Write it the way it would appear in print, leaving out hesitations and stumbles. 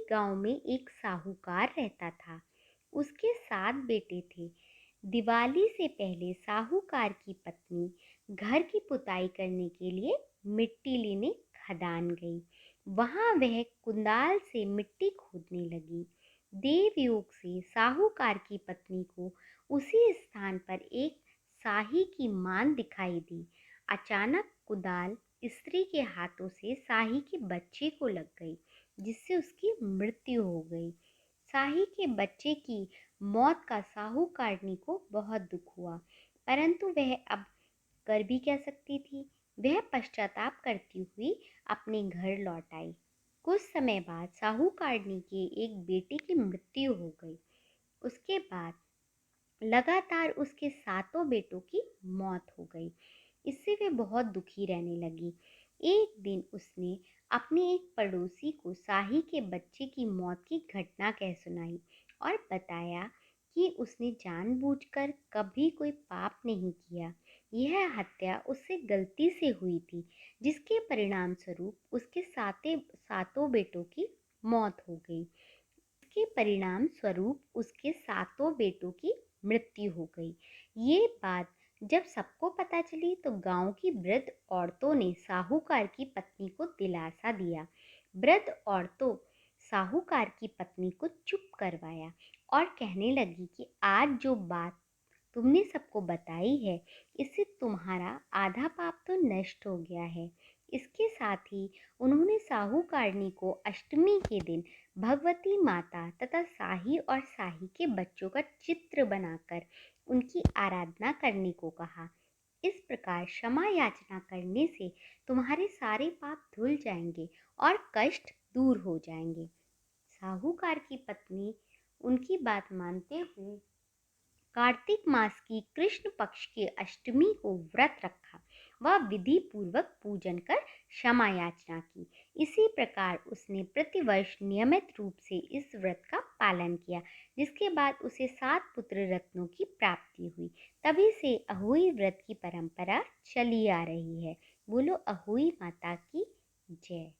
गांव में एक साहूकार रहता था। उसके 7 बेटे थे। दिवाली से पहले साहूकार की पत्नी घर की पुताई करने के लिए मिट्टी लेने खदान गई। वहां वह कुदाल से मिट्टी खोदने लगी। देवयोग से साहूकार की पत्नी को उसी स्थान पर एक शाही की मान दिखाई दी। अचानक कुदाल स्त्री के हाथों से शाही के बच्चे को लग गई, जिससे उसकी मृत्यु हो गई। शाही के बच्चे की मौत का साहूकारनी को बहुत दुख हुआ, परंतु वह अब कर भी क्या सकती थी। वह पश्चाताप करती हुई अपने घर लौट आई। कुछ समय बाद साहूकारनी के एक बेटे की मृत्यु हो गई। उसके बाद लगातार उसके 7 बेटों की मौत हो गई। इससे वे बहुत दुखी रहने लगी। एक दिन उसने अपने एक पड़ोसी को शाही के बच्चे की मौत की घटना कह सुनाई और बताया कि उसने जानबूझकर कभी कोई पाप नहीं किया। यह हत्या उससे गलती से हुई थी, जिसके परिणाम स्वरूप उसके 7 बेटों की मौत हो गई। इसके परिणाम स्वरूप उसके 7 बेटों की मृत्यु हो गई। ये बात जब सबको पता चली तो गांव की वृद्ध औरतों ने साहूकार की पत्नी को दिलासा दिया। वृद्ध औरतों साहूकार की पत्नी को चुप करवाया और कहने लगी कि आज जो बात तुमने सबको बताई है, इससे तुम्हारा आधा पाप तो नष्ट हो गया है। इसके साथ ही उन्होंने साहूकारनी को अष्टमी के दिन भगवती माता तथा शाही और शाही के बच्चों का चित्र बनाकर उनकी आराधना करने को कहा। इस प्रकार क्षमा याचना करने से तुम्हारे सारे पाप धुल जाएंगे और कष्ट दूर हो जाएंगे। साहूकार की पत्नी उनकी बात मानते हुए कार्तिक मास की कृष्ण पक्ष की अष्टमी को व्रत रखा व विधि पूर्वक पूजन कर क्षमा याचना की। इसी प्रकार उसने प्रतिवर्ष नियमित रूप से इस व्रत का पालन किया, जिसके बाद उसे 7 पुत्र रत्नों की प्राप्ति हुई। तभी से अहोई व्रत की परंपरा चली आ रही है। बोलो अहोई माता की जय।